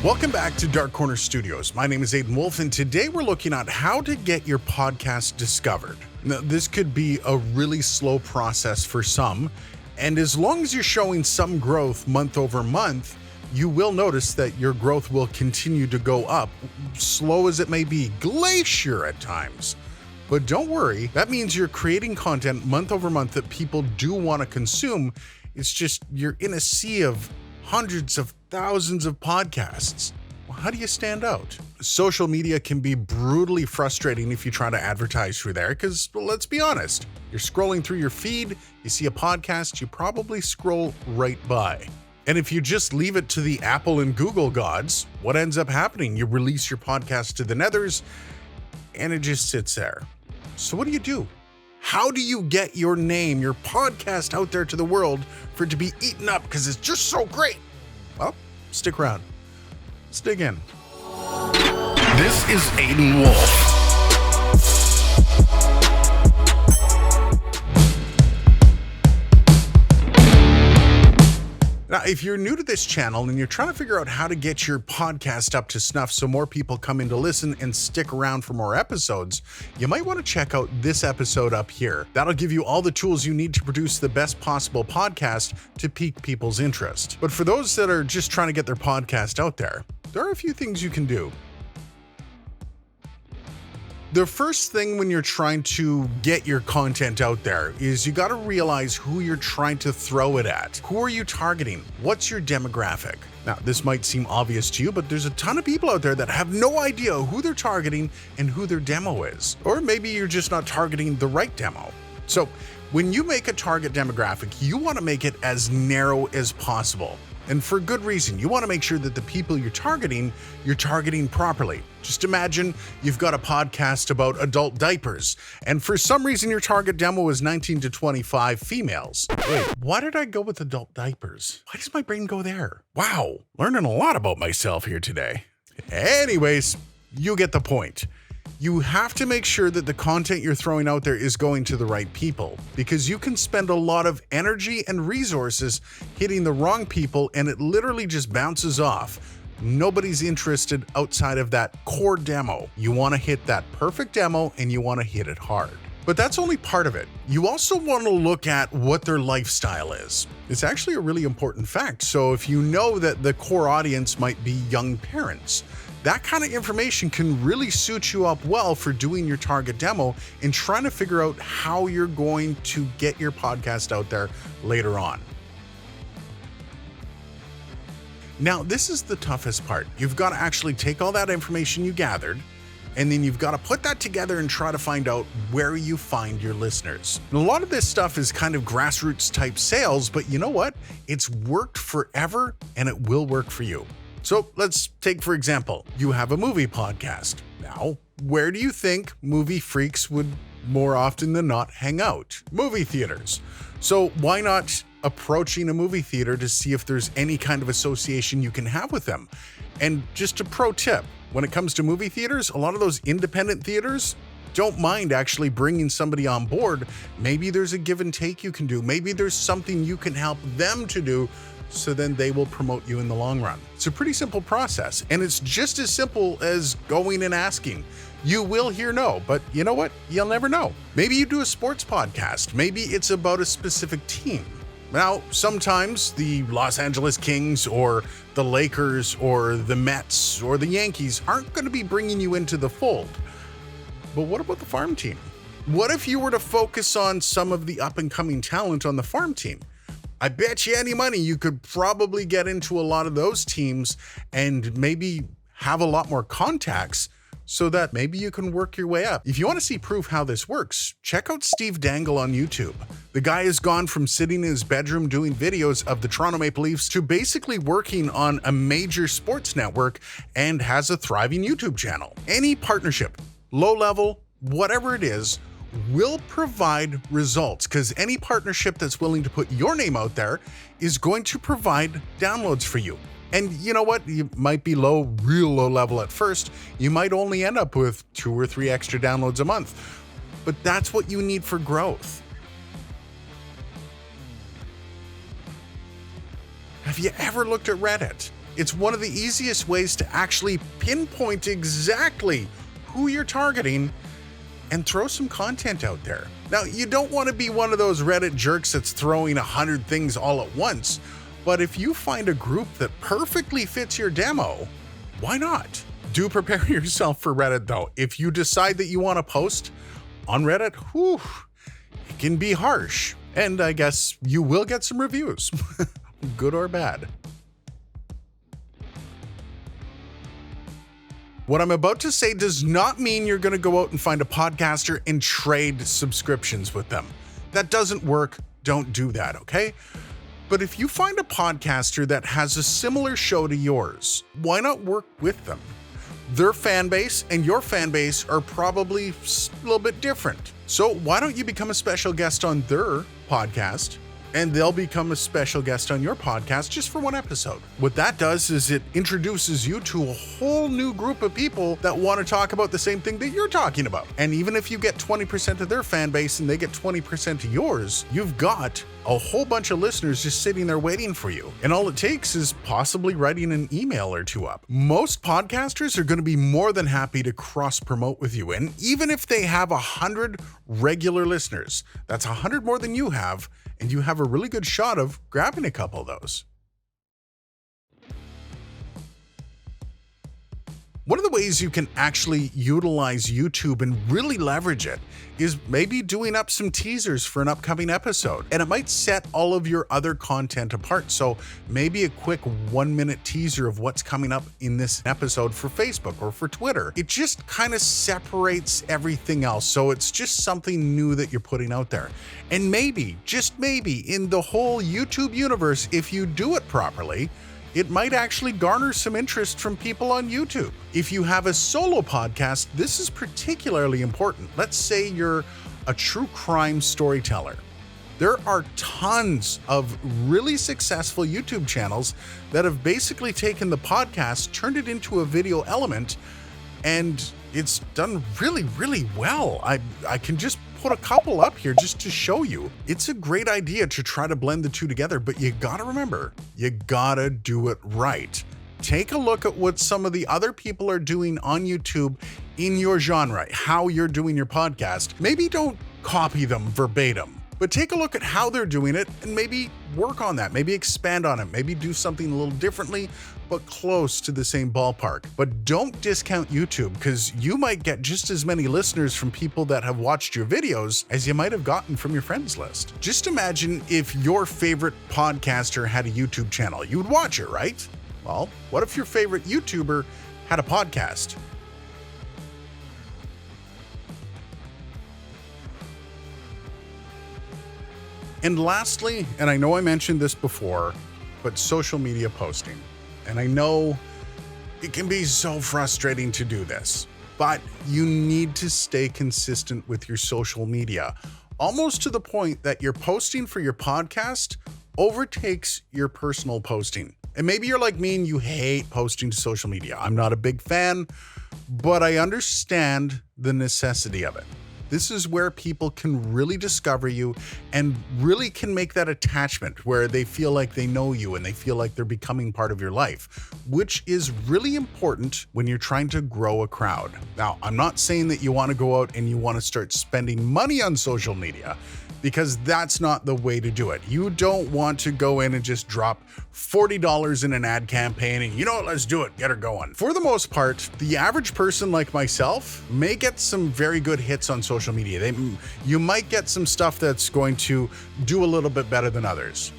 Welcome back to Dark Corner Studios. My name is Aiden Wolf, and today we're looking at how to get your podcast discovered. Now, this could be a really slow process for some, and as long as you're showing some growth month over month, you will notice that your growth will continue to go up, slow as it may be, glacier at times. But don't worry, that means you're creating content month over month that people do want to consume. It's just you're in a sea of hundreds of thousands of podcasts. Well, how do you stand out? Social media can be brutally frustrating if you try to advertise through there because, well, let's be honest, you're scrolling through your feed, you see a podcast, you probably scroll right by. And if you just leave it to the Apple and Google gods, what ends up happening? You release your podcast to the nethers and it just sits there. So what do? How do you get your name, your podcast out there to the world for it to be eaten up because it's just so great? Well, stick around. Let's dig in. This is Aiden Wolf. Now, if you're new to this channel and you're trying to figure out how to get your podcast up to snuff so more people come in to listen and stick around for more episodes, you might want to check out this episode up here. That'll give you all the tools you need to produce the best possible podcast to pique people's interest. But for those that are just trying to get their podcast out there are a few things you can do. The first thing when you're trying to get your content out there is you got to realize who you're trying to throw it at. Who are you targeting? What's your demographic? Now, this might seem obvious to you, but there's a ton of people out there that have no idea who they're targeting and who their demo is. Or maybe you're just not targeting the right demo. So when you make a target demographic, you want to make it as narrow as possible. And for good reason. You want to make sure that the people you're targeting properly. Just imagine you've got a podcast about adult diapers, and for some reason your target demo is 19 to 25 females. Wait, why did I go with adult diapers? Why does my brain go there? Wow, learning a lot about myself here today. Anyways, you get the point. You have to make sure that the content you're throwing out there is going to the right people, because you can spend a lot of energy and resources hitting the wrong people and it literally just bounces off. Nobody's interested outside of that core demo. You want to hit that perfect demo and you want to hit it hard. But that's only part of it. You also want to look at what their lifestyle is. It's actually a really important fact. So if you know that the core audience might be young parents, that kind of information can really suit you up well for doing your target demo and trying to figure out how you're going to get your podcast out there later on. Now, this is the toughest part. You've got to actually take all that information you gathered, and then you've got to put that together and try to find out where you find your listeners. And a lot of this stuff is kind of grassroots type sales, but you know what? It's worked forever and it will work for you. So let's take, for example, you have a movie podcast. Now, where do you think movie freaks would more often than not hang out? Movie theaters. So why not approaching a movie theater to see if there's any kind of association you can have with them? And just a pro tip, when it comes to movie theaters, a lot of those independent theaters don't mind actually bringing somebody on board. Maybe there's a give and take you can do. Maybe there's something you can help them to do, so then they will promote you in the long run. It's a pretty simple process, and it's just as simple as going and asking. You will hear no, but you know what? You'll never know. Maybe you do a sports podcast. Maybe it's about a specific team. Now, sometimes the Los Angeles Kings or the Lakers or the Mets or the Yankees aren't going to be bringing you into the fold. But what about the farm team? What if you were to focus on some of the up-and-coming talent on the farm team? I bet you any money you could probably get into a lot of those teams and maybe have a lot more contacts so that maybe you can work your way up. If you want to see proof how this works, check out Steve Dangle on YouTube. The guy has gone from sitting in his bedroom doing videos of the Toronto Maple Leafs to basically working on a major sports network and has a thriving YouTube channel. Any partnership, low level, whatever it is, will provide results, because any partnership that's willing to put your name out there is going to provide downloads for you. And you know what? You might be real low level at first. You might only end up with 2 or 3 extra downloads a month, but that's what you need for growth. Have you ever looked at Reddit? It's one of the easiest ways to actually pinpoint exactly who you're targeting and throw some content out there. Now, you don't want to be one of those Reddit jerks that's throwing 100 things all at once, but if you find a group that perfectly fits your demo, why not? Do prepare yourself for Reddit though. If you decide that you want to post on Reddit, it can be harsh. And I guess you will get some reviews, good or bad. What I'm about to say does not mean you're going to go out and find a podcaster and trade subscriptions with them. That doesn't work. Don't do that, okay? But if you find a podcaster that has a similar show to yours, why not work with them? Their fan base and your fan base are probably a little bit different. So why don't you become a special guest on their podcast, and they'll become a special guest on your podcast just for one episode. What that does is it introduces you to a whole new group of people that want to talk about the same thing that you're talking about. And even if you get 20% of their fan base and they get 20% of yours, you've got a whole bunch of listeners just sitting there waiting for you. And all it takes is possibly writing an email or two up. Most podcasters are going to be more than happy to cross promote with you. And even if they have 100 regular listeners, that's 100 more than you have, and you have a really good shot of grabbing a couple of those. One of the ways you can actually utilize YouTube and really leverage it is maybe doing up some teasers for an upcoming episode. And it might set all of your other content apart. So maybe a quick 1-minute teaser of what's coming up in this episode for Facebook or for Twitter. It just kind of separates everything else. So it's just something new that you're putting out there. And maybe, just maybe, in the whole YouTube universe, if you do it properly, it might actually garner some interest from people on YouTube. If you have a solo podcast, this is particularly important. Let's say you're a true crime storyteller. There are tons of really successful YouTube channels that have basically taken the podcast, turned it into a video element, and it's done really, really well. I can just put a couple up here just to show you. It's a great idea to try to blend the two together, but you gotta remember, you gotta do it right. Take a look at what some of the other people are doing on YouTube in your genre, how you're doing your podcast. Maybe don't copy them verbatim, but take a look at how they're doing it and maybe work on that, maybe expand on it, maybe do something a little differently, but close to the same ballpark. But don't discount YouTube, because you might get just as many listeners from people that have watched your videos as you might have gotten from your friends list. Just imagine if your favorite podcaster had a YouTube channel. You would watch it, right? Well, what if your favorite YouTuber had a podcast? And lastly, and I know I mentioned this before, but social media posting. And I know it can be so frustrating to do this, but you need to stay consistent with your social media, almost to the point that your posting for your podcast overtakes your personal posting. And maybe you're like me and you hate posting to social media. I'm not a big fan, but I understand the necessity of it. This is where people can really discover you and really can make that attachment where they feel like they know you and they feel like they're becoming part of your life, which is really important when you're trying to grow a crowd. Now, I'm not saying that you want to go out and you want to start spending money on social media, because that's not the way to do it. You don't want to go in and just drop $40 in an ad campaign and, you know what, let's do it, get her going. For the most part, the average person like myself may get some very good hits on social media. You might get some stuff that's going to do a little bit better than others.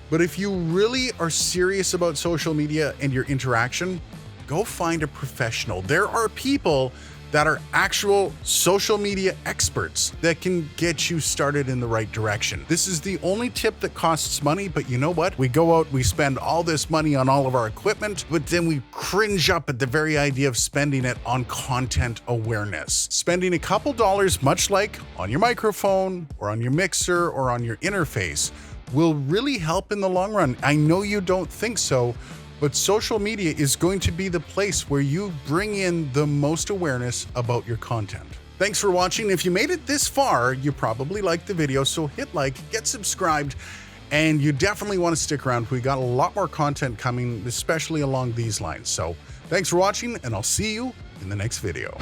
But if you really are serious about social media and your interaction, go find a professional. There are people that are actual social media experts that can get you started in the right direction. This is the only tip that costs money, but you know what? We go out, we spend all this money on all of our equipment, but then we cringe up at the very idea of spending it on content awareness. Spending a couple dollars, much like on your microphone or on your mixer or on your interface, will really help in the long run. I know you don't think so, but social media is going to be the place where you bring in the most awareness about your content. Thanks for watching. If you made it this far, you probably liked the video, so hit like, get subscribed, And you definitely want to stick around. We got a lot more content coming, especially along these lines. So thanks for watching, and I'll see you in the next video.